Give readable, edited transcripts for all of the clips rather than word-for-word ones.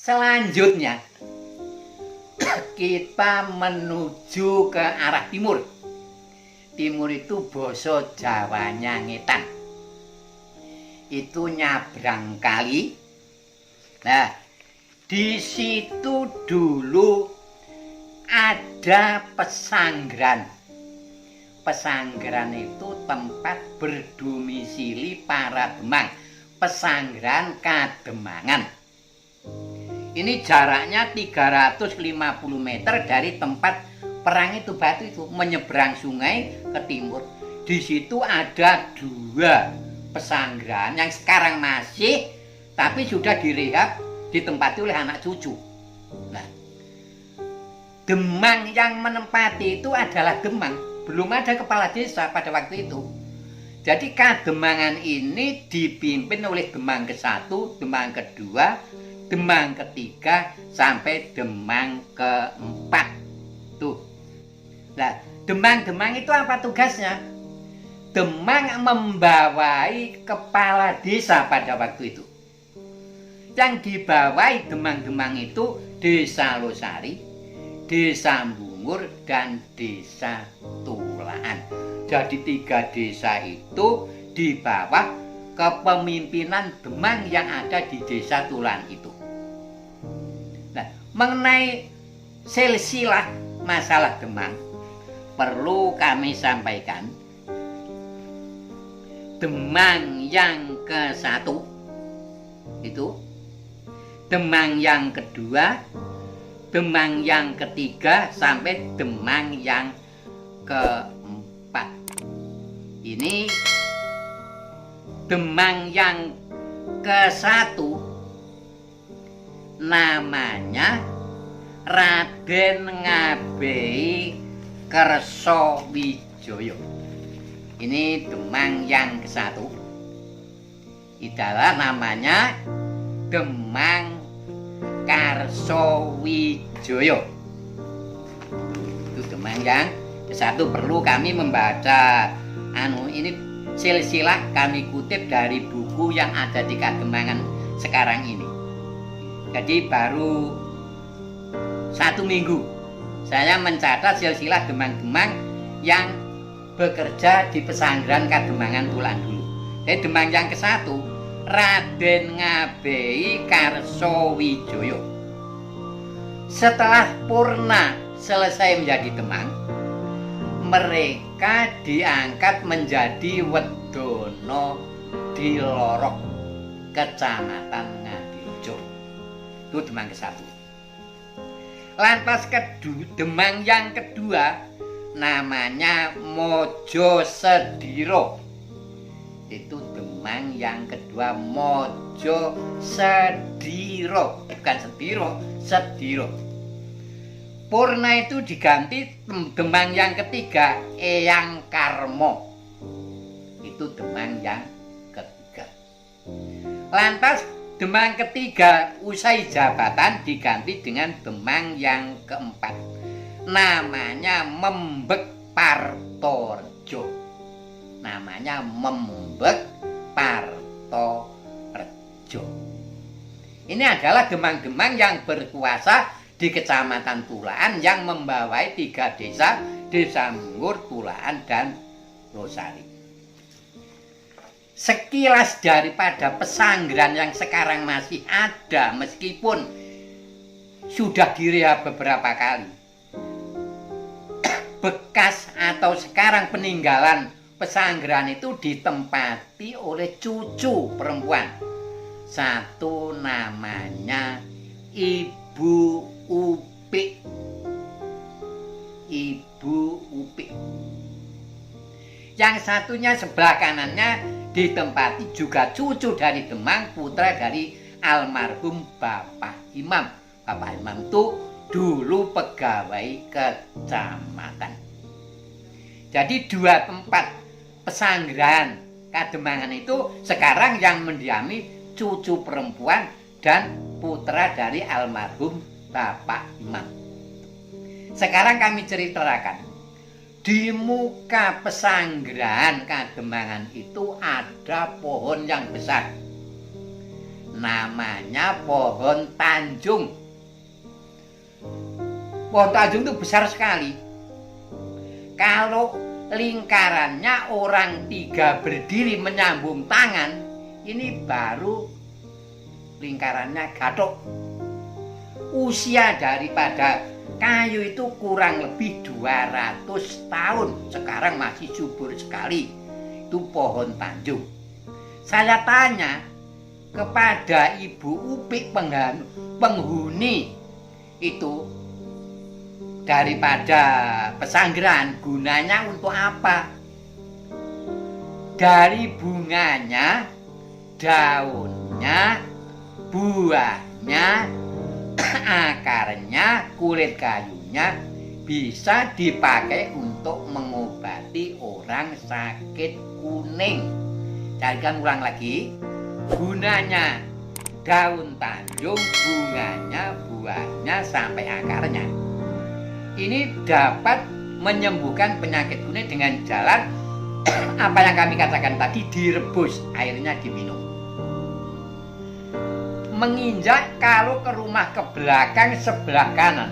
Selanjutnya kita menuju ke arah timur. Timur itu basa Jawanya Ngetan. Itu nyabrang kali. Nah, di situ dulu ada pesanggeran. Pesanggeran itu tempat berdomisili para Demang. Pesanggeran Kademangan. Ini jaraknya 350 meter dari tempat perang itu batu itu menyeberang sungai ke timur. Di situ ada 2 pesanggeran yang sekarang masih tapi sudah direhab ditempati oleh anak cucu. Nah, Demang yang menempati itu adalah Demang, belum ada kepala desa pada waktu itu. Jadi Kademangan ini dipimpin oleh Demang ke-1, Demang ke-2, Demang ke-3 sampai Demang ke-4. Tuh. Nah, Demang-Demang itu apa tugasnya? Demang membawai kepala desa pada waktu itu. Yang dibawai Demang-Demang itu Desa Losari, Desa Bungur, dan Desa Tulaan. Jadi 3 desa itu di bawah kepemimpinan Demang yang ada di Desa Tulaan itu. Nah, mengenai silsilah masalah Demang, perlu kami sampaikan. Demang yang ke-1 itu, Demang yang kedua, Demang yang ketiga sampai Demang yang keempat. Ini Demang yang ke-1 namanya Raden Ngabei Kersowijoyo. Ini Demang yang ke-1. Itulah namanya Demang Karsowijoyo. Itu Demang yang ke-1. Perlu kami membaca ini silsilah kami kutip dari buku yang ada di Kademangan sekarang ini. Jadi baru 1 minggu saya mencatat silsilah Demang-Demang yang bekerja di pesanggeran Kademangan Tulaan dulu. Jadi Demang yang ke-1 Raden Ngabei Karsowijoyo. Setelah purna selesai menjadi Demang, mereka diangkat menjadi Wedono di Lorok, Kecamatan Ngadirejo. Itu Demang ke-1. Lantas Demang yang kedua namanya Mojo Sediro. Itu Demang yang kedua Mojo Sediro, bukan Sediro, Sediro. Purna itu diganti Demang yang ketiga Eyang Karmo. Itu Demang yang ketiga. Lantas Demang ketiga usai jabatan diganti dengan Demang yang keempat. Namanya Membek Partorejo. Namanya Membek Partorejo. Ini adalah Demang-Demang yang berkuasa di Kecamatan Tulaan yang membawai 3 desa, Desa Bungur, Tulaan, dan Losari. Sekilas daripada pesanggeran yang sekarang masih ada meskipun sudah direhab beberapa kali. Bekas atau sekarang peninggalan pesanggeran itu ditempati oleh cucu perempuan. Satu namanya Ibu Upik. Ibu Upik. Yang satunya sebelah kanannya ditempati juga cucu dari Demang, putra dari almarhum Bapak Imam. Bapak Imam itu dulu pegawai kecamatan. Jadi 2 tempat pesanggeran Kademangan itu sekarang yang mendiami cucu perempuan dan putra dari almarhum Bapak Imam. Sekarang kami ceritakan. Di muka pesanggeran Kademangan itu ada pohon yang besar. namanya pohon Tanjung. Pohon Tanjung itu besar sekali. Kalau lingkarannya orang 3 berdiri menyambung tangan, ini baru lingkarannya gathok. Usia daripada kayu itu kurang lebih 200 tahun. Sekarang masih subur sekali. Itu pohon Tanjung. Saya tanya kepada Ibu Upik penghuni itu daripada Pesanggerahan, gunanya untuk apa? Dari bunganya, daunnya, buahnya, akarnya, kulit kayunya bisa dipakai untuk mengobati orang sakit kuning. Carikan ulang lagi. Gunanya daun Tanjung, bunganya, buahnya, sampai akarnya. Ini dapat menyembuhkan penyakit kuning dengan jalan apa yang kami katakan tadi, direbus, airnya diminum. Menginjak kalau ke rumah ke belakang sebelah kanan,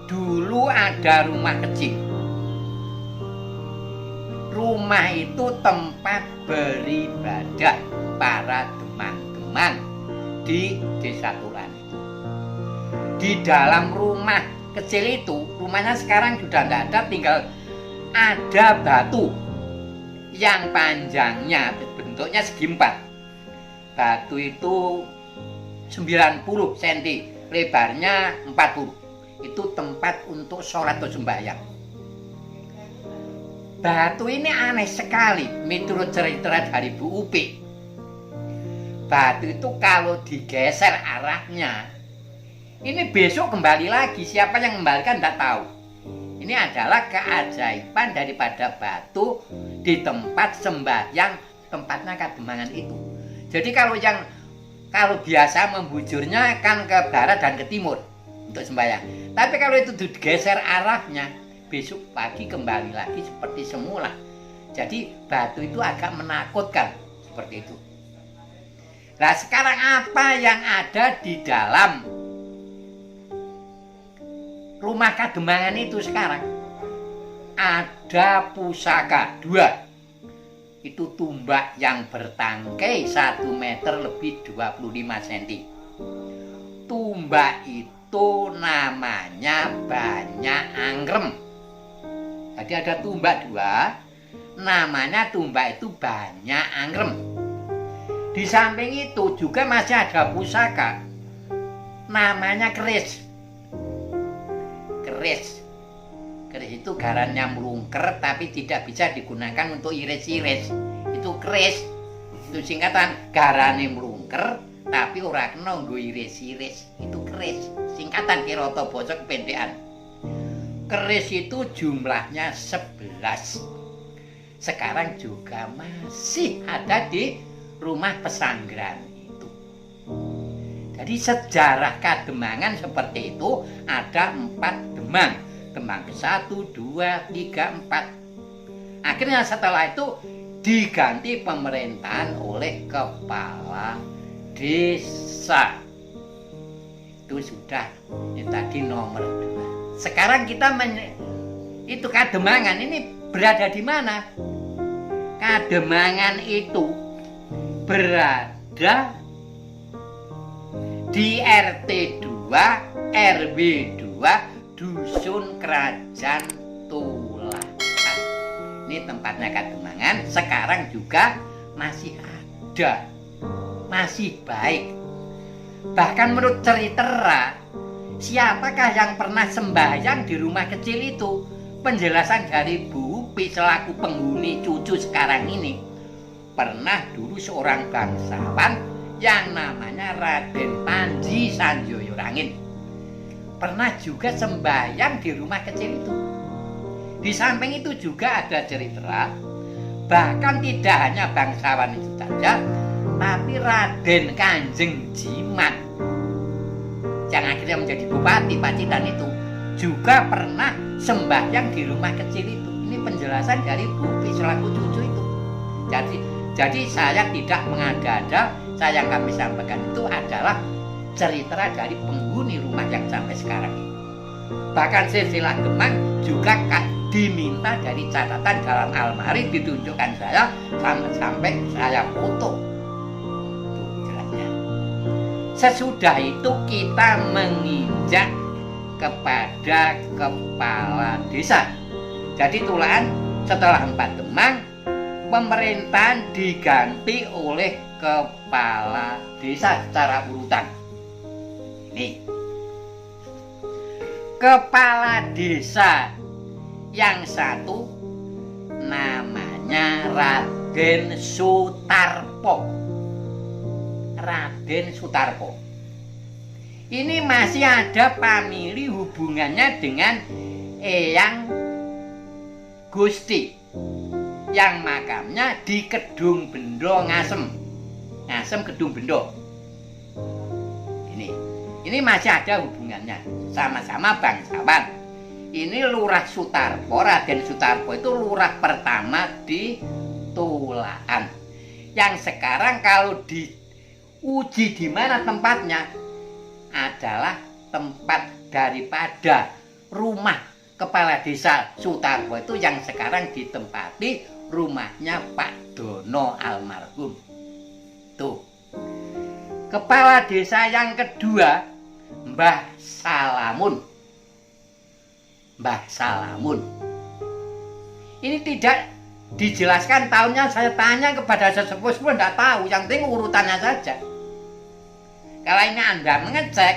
dulu ada rumah kecil. Rumah itu tempat beribadah para demang-demang di Desa Tulan. Di dalam rumah kecil itu, rumahnya sekarang sudah tidak ada, tinggal ada batu yang panjangnya bentuknya segi 4. Batu itu 90 cm, lebarnya 40. Itu tempat untuk sholat atau sembahyang. Batu ini aneh sekali menurut cerita dari Bu Upik. Batu itu kalau digeser arahnya, ini besok kembali lagi. Siapa yang kembalikan tidak tahu. Ini adalah keajaiban daripada batu di tempat sembahyang, tempatnya Kademangan itu. Jadi kalau biasa membujurnya kan ke barat dan ke timur untuk sembahyang. Tapi kalau itu digeser arahnya, besok pagi kembali lagi seperti semula. Jadi batu itu agak menakutkan seperti itu. Nah, sekarang apa yang ada di dalam rumah Kademangan itu sekarang? Ada pusaka 2. Itu tumbak yang bertangkai 1 meter lebih 25 cm. Tumbak itu namanya Banyak Anggrem. Jadi ada tumbak 2, namanya tumbak itu Banyak Anggrem. Di samping itu juga masih ada pusaka, namanya keris. Keris itu garannya melungker tapi tidak bisa digunakan untuk iris-iris. Itu keris. Itu singkatan garane melungker tapi ora kena nggo iris-iris. Itu keris. Singkatan kirata basa kependekan. Keris itu jumlahnya 11. Sekarang juga masih ada di rumah Pesanggerahan itu. Jadi sejarah Kademangan seperti itu, ada 4 demang. Demang ke-1, 2, 3, 4. Akhirnya setelah itu diganti pemerintahan oleh kepala desa. Itu sudah ini tadi nomor 2. Sekarang kita itu Kademangan ini berada di mana? Kademangan itu berada di RT 2 RW 2 Dusun Kerajaan Tulan. Ini tempatnya Kademangan. Sekarang juga masih ada, masih baik. Bahkan menurut cerita, siapakah yang pernah sembahyang di rumah kecil itu? Penjelasan dari Bu Upik selaku penghuni cucu sekarang ini, pernah dulu seorang bangsawan yang namanya Raden Panji Sanjoyo Rangin pernah juga sembahyang di rumah kecil itu. Di samping itu juga ada cerita, bahkan tidak hanya bangsawan itu saja, tapi Raden Kanjeng Jimat yang akhirnya menjadi bupati Pacitan itu juga pernah sembahyang di rumah kecil itu. Ini penjelasan dari Bu Upik selaku cucu itu. Jadi saya tidak mengada-ada, saya yang kami sampaikan itu adalah cerita dari penghuni rumah yang sampai sekarang ini. Bahkan silsilah Gemang juga diminta dari catatan dalam almari, ditunjukkan saya sampai saya foto. Tuh jelasnya. Sesudah itu kita menginjak kepada kepala desa. Jadi tulaan setelah 4 Demang, pemerintahan diganti oleh kepala desa secara urutan. Ini kepala desa yang satu namanya Raden Sutarpo. Raden Sutarpo. Ini masih ada pamili hubungannya dengan Eyang Gusti yang makamnya di Kedung Bendo Ngasem. Ngasem Kedung Bendo. Ini masih ada hubungannya, sama-sama bangsawan. Ini Lurah Sutarpo, Raden Sutarpo itu lurah pertama di Tulaan. Yang sekarang kalau diuji di mana tempatnya adalah tempat daripada rumah kepala desa Sutarpo itu yang sekarang ditempati rumahnya Pak Dono almarhum. Tuh. Kepala desa yang kedua Mbah Salamun. Mbah Salamun. Ini tidak dijelaskan tahunnya, saya tanya kepada sesepuh-sepuh tidak tahu, yang penting urutannya saja. Kalau ini Anda mengecek,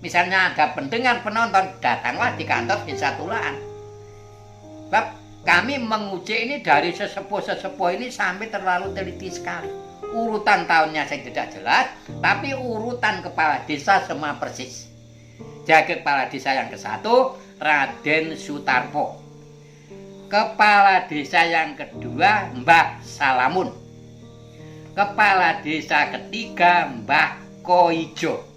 misalnya ada pendengar penonton, datanglah di kantor desa Tulaan. Sebab kami menguji ini dari sesepuh-sesepuh ini sampai terlalu teliti sekali. Urutan tahunnya saya tidak jelas, tapi urutan kepala desa semua persis. Jadi kepala desa yang ke-1 Raden Sutarpo. Kepala desa yang kedua Mbah Salamun. Kepala desa ketiga Mbah Koijo.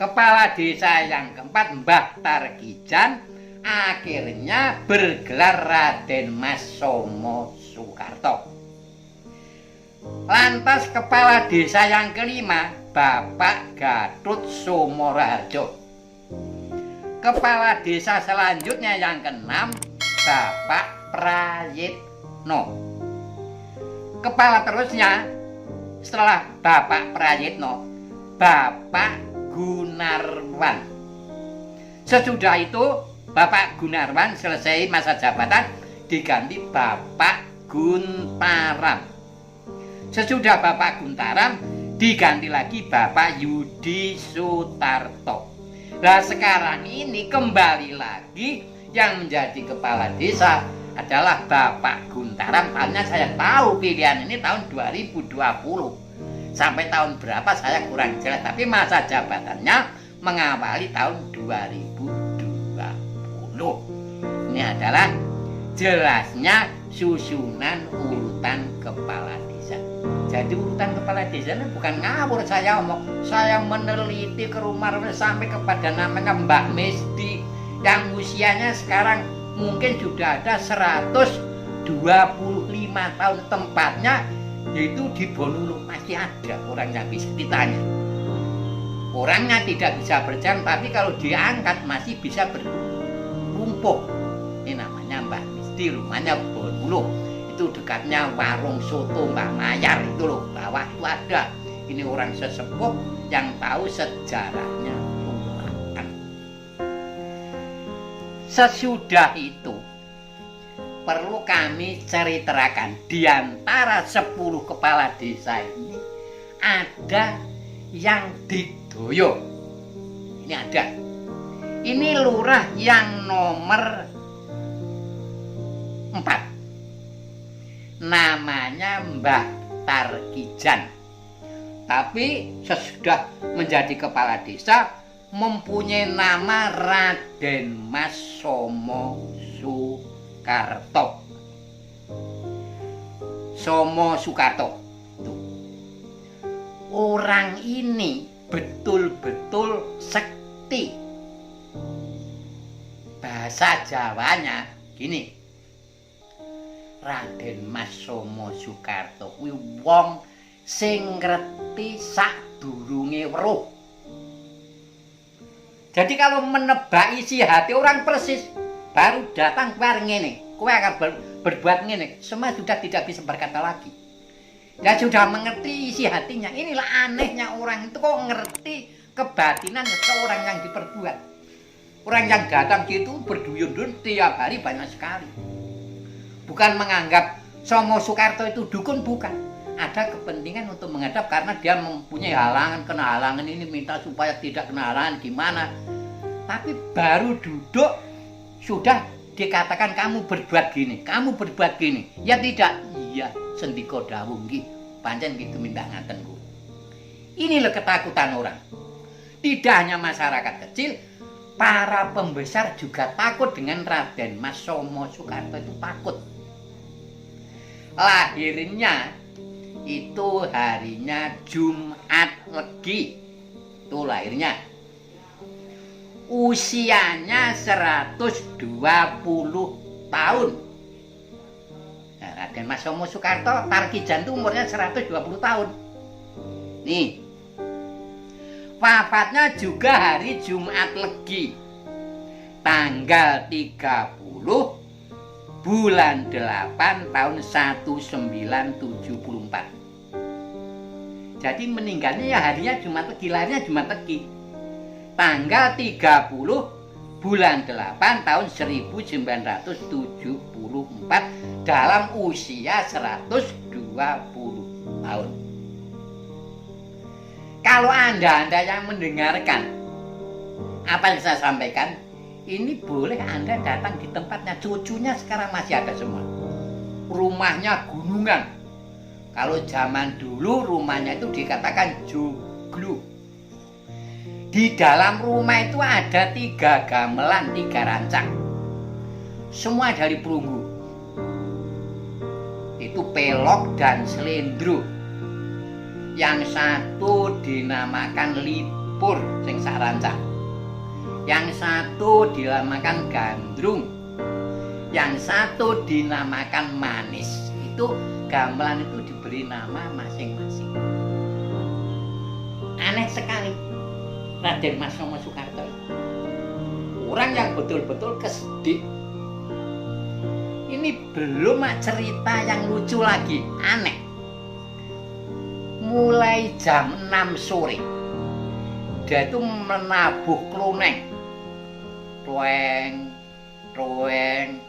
Kepala desa yang keempat Mbah Tarkijan, akhirnya bergelar Raden Mas Somo Sukarto. Lantas kepala desa yang kelima Bapak Gatut Sumoraharjo. Kepala desa selanjutnya yang keenam Bapak Prayitno. Kepala terusnya setelah Bapak Prayitno Bapak Gunarwan. Sesudah itu Bapak Gunarwan selesai masa jabatan diganti Bapak Guntaram. Sesudah Bapak Guntaram diganti lagi Bapak Yudi Sutarto. Nah sekarang ini kembali lagi yang menjadi kepala desa adalah Bapak Guntaram. Tahunnya saya tahu pilihan ini tahun 2020. Sampai tahun berapa saya kurang jelas, tapi masa jabatannya mengawali tahun 2020. Ini adalah jelasnya susunan urutan kepala desa. Jadi urutan kepala desa ini bukan ngawur saya omong. Saya meneliti ke rumah sampai kepada namanya Mbak Mesti yang usianya sekarang mungkin sudah ada 125 tahun, tempatnya yaitu di Bonulu. Masih ada orang yang bisa ditanya. Orangnya tidak bisa berjalan, tapi kalau diangkat masih bisa berlumpuh. Ini namanya Mbak Misti, rumahnya Bonulu. Itu dekatnya warung soto Mbak Mayar itu loh, bawah itu ada. Ini orang sesepuh yang tahu sejarahnya Tulaan. Sesudah itu perlu kami ceritakan di antara 10 kepala desa ini ada yang didoyo. Ini ada. Ini lurah yang nomor 4. Namanya Mbah Tarkijan. Tapi sesudah menjadi kepala desa mempunyai nama Raden Mas Somo Sukarto. Somo Sukarto. Tuh. Orang ini betul-betul sekti. Bahasa Jawanya gini. Raden Mas Somo Sukarto kuwi wong sing ngerti sadurunge weruh. Jadi kalau menebak isi hati orang persis, baru datang keluar ngene, kowe akan berbuat ngene, semua sudah tidak bisa berkata lagi. Ya sudah mengerti isi hatinya. Inilah anehnya orang itu kok ngerti kebatinan seseorang yang diperbuat. Orang yang datang gitu berduyun-duyun tiap hari banyak sekali. Bukan menganggap Somo Soekarto itu dukun, bukan. Ada kepentingan untuk menghadap karena dia mempunyai halangan ini, minta supaya tidak kena halangan gimana. Tapi baru duduk sudah dikatakan kamu berbuat gini, kamu berbuat gini. Ya tidak, iya sendika dawuh nggih, pancen gitu minta ngaten ku. Ini loh ketakutan orang. Tidak hanya masyarakat kecil, para pembesar juga takut dengan Raden Mas Somo Soekarto itu takut. Lahirnya itu harinya Jumat Legi. Itu lahirnya. Usianya 120 tahun. Nah, Raden Mas Somo Soekarto Tarkijan itu umurnya 120 tahun. Nih. Wafatnya juga hari Jumat Legi. Tanggal 30 bulan 8 tahun 1974. Jadi meninggalnya ya harinya Jumat Legi, lahirnya Jumat Legi. Tanggal 30 bulan 8 tahun 1974 dalam usia 120 tahun. Kalau Anda yang mendengarkan apa yang saya sampaikan, ini boleh Anda datang di tempatnya. Cucunya sekarang masih ada semua. Rumahnya gunungan. Kalau zaman dulu rumahnya itu dikatakan joglo. Di dalam rumah itu ada 3 gamelan, 3 rancang. Semua dari perunggu. Itu pelok dan selendro. Yang satu dinamakan lipur, sing sak rancang. Yang satu dinamakan gandrung. Yang satu dinamakan manis. Itu gamelan itu diberi nama masing-masing. Aneh sekali Raden Mas Somo Soekarto. Orang yang betul-betul kesedik. Ini belum cerita yang lucu lagi, aneh. Mulai jam 6 sore dia itu menabuh kloneng. Tueng, tueng,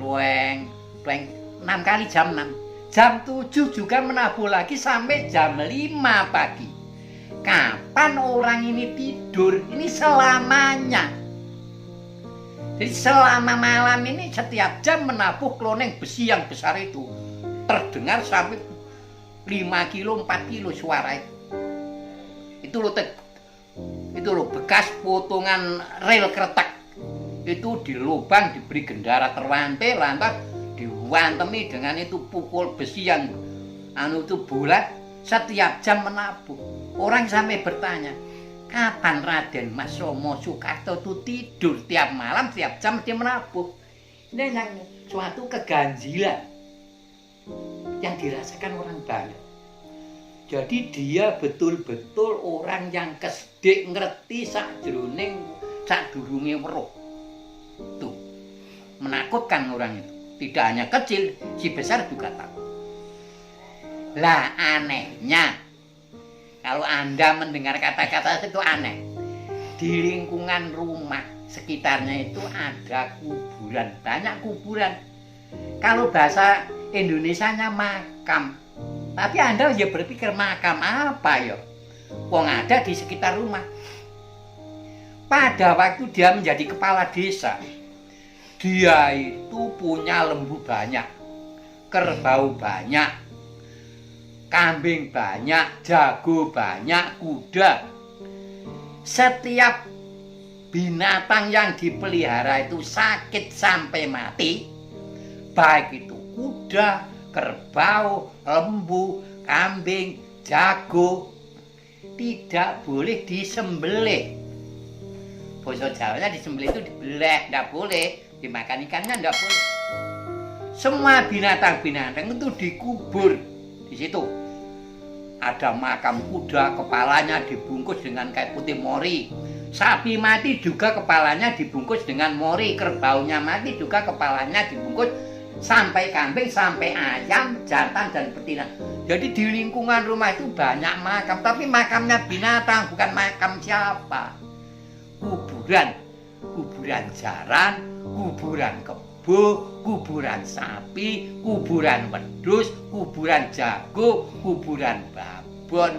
tueng, tueng, 6 kali jam 6. Jam 7 juga menabuh lagi sampai jam 5 pagi. Kapan orang ini tidur? Ini selamanya. Jadi selama malam ini setiap jam menabuh kloneng besi yang besar itu. Terdengar sampai 5 kilo, 4 kilo suara itu. Itu loh bekas potongan rel kereta. Itu di lubang diberi gendara terwantai, lantas diwantemi dengan itu pukul besi yang itu bulat, setiap jam menabuh. Orang sampai bertanya, kapan Raden Mas Somo Soekarto itu tidur? Tiap malam, tiap jam dia menabuh. Ini yang suatu keganjilan yang dirasakan orang banyak. Jadi dia betul-betul orang yang kesedik, ngerti sadurunge weruh. Tuh, menakutkan orang itu. Tidak hanya kecil, si besar juga takut. Lah anehnya, kalau Anda mendengar kata-kata itu aneh. Di lingkungan rumah sekitarnya itu ada kuburan, banyak kuburan. Kalau bahasa Indonesianya makam. Tapi Anda ya berpikir makam apa ya? Wong ada di sekitar rumah. Pada waktu dia menjadi kepala desa, dia itu punya lembu banyak, kerbau banyak, kambing banyak, jago banyak, kuda. Setiap binatang yang dipelihara itu sakit sampai mati, baik itu kuda, kerbau, lembu, kambing, jago, tidak boleh disembelih. Basa Jawanya disembelih itu dibeleh, tidak boleh. Dimakan ikannya tidak boleh. Semua binatang-binatang itu dikubur di situ. ada makam kuda, kepalanya dibungkus dengan kain putih mori. Sapi mati juga kepalanya dibungkus dengan mori, kerbaunya mati juga kepalanya dibungkus, sampai kambing, sampai ayam, jantan dan betina. Jadi di lingkungan rumah itu banyak makam, tapi makamnya binatang, bukan makam siapa. Kuburan, kuburan jaran, kuburan kebo, kuburan sapi, kuburan wedhus, kuburan jago, kuburan babon.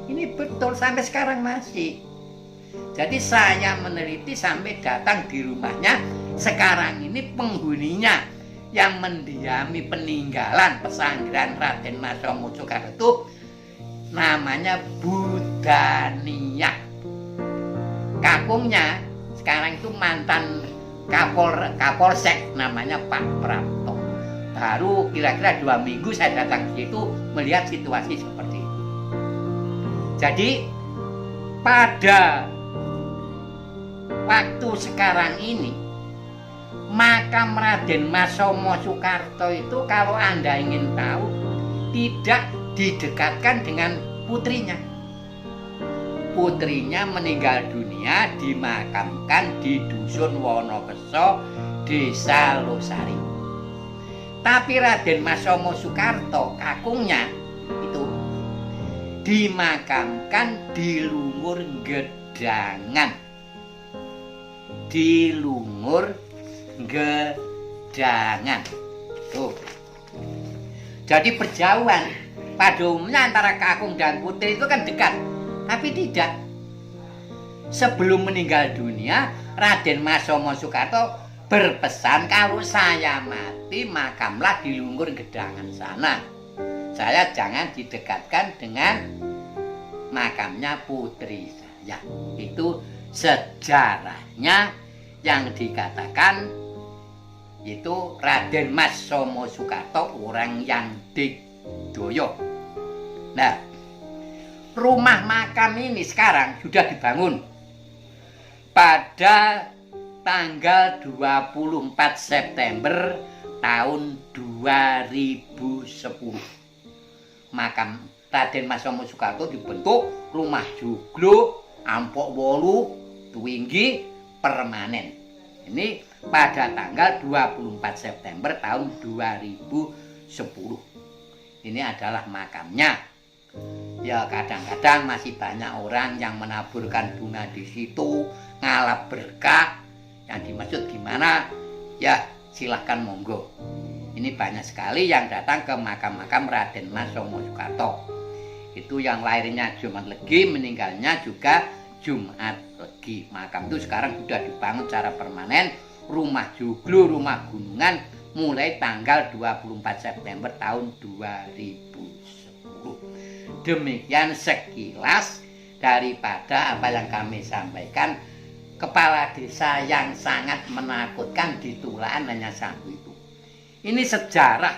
Ini betul sampai sekarang masih. Jadi saya meneliti sampai datang di rumahnya. Sekarang ini penghuninya yang mendiami peninggalan pesanggrahan Raden Masomo Soekarto namanya Budania. Kakungnya sekarang itu mantan Kapolsek namanya Pak Prapto. Baru kira-kira 2 minggu saya datang di situ melihat situasi seperti itu. Jadi pada waktu sekarang ini makam Raden Masomo Soekarto itu kalau Anda ingin tahu tidak didekatkan dengan putrinya. Putrinya meninggal dunia dimakamkan di Dusun Wonokeso, Desa Losari. Tapi Raden Masomo Soekarto, kakungnya itu dimakamkan di Lungur Gedangan. Di Lungur Gedangan. Tuh. Jadi perjauhan pada umumnya antara kakung dan putri itu kan dekat. Tapi tidak. Sebelum meninggal dunia, Raden Masomo Soekarto berpesan kalau saya mati makamlah di Lungur Gedangan sana. Saya jangan didekatkan dengan makamnya putri saya. Itu sejarahnya yang dikatakan itu Raden Masomo Soekarto orang yang didoyo. Nah, rumah makam ini sekarang sudah dibangun pada tanggal 24 September tahun 2010. Makam Raden Masomo Soekarto dibentuk rumah joglo, ampok wolu, tuwinggi, permanen. Ini pada tanggal 24 September tahun 2010. Ini adalah makamnya. Ya kadang-kadang masih banyak orang yang menaburkan bunga di situ, ngalap berkah. Yang dimaksud gimana? Ya silahkan monggo. Ini banyak sekali yang datang ke makam-makam Raden Masomo Soekarto. Itu yang lahirnya Jumat Legi, meninggalnya juga Jumat Legi. Makam itu sekarang sudah dibangun secara permanen, rumah joglo, rumah gunungan mulai tanggal 24 September tahun 2010. Demikian sekilas daripada apa yang kami sampaikan. Kepala desa yang sangat menakutkan di Tulaan hanya satu itu. Ini sejarah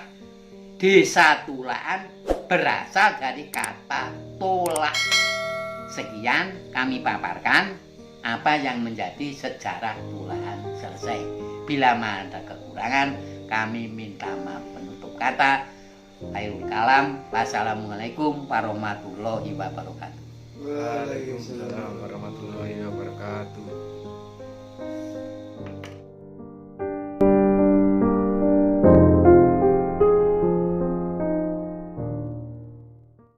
desa Tulaan berasal dari kata tolak. Sekian kami paparkan apa yang menjadi sejarah Tulaan selesai. Bila ada kekurangan kami minta maaf. Penutup kata Khairul kalam. Wassalamualaikum warahmatullahi wabarakatuh. Waalaikumsalam warahmatullahi wabarakatuh.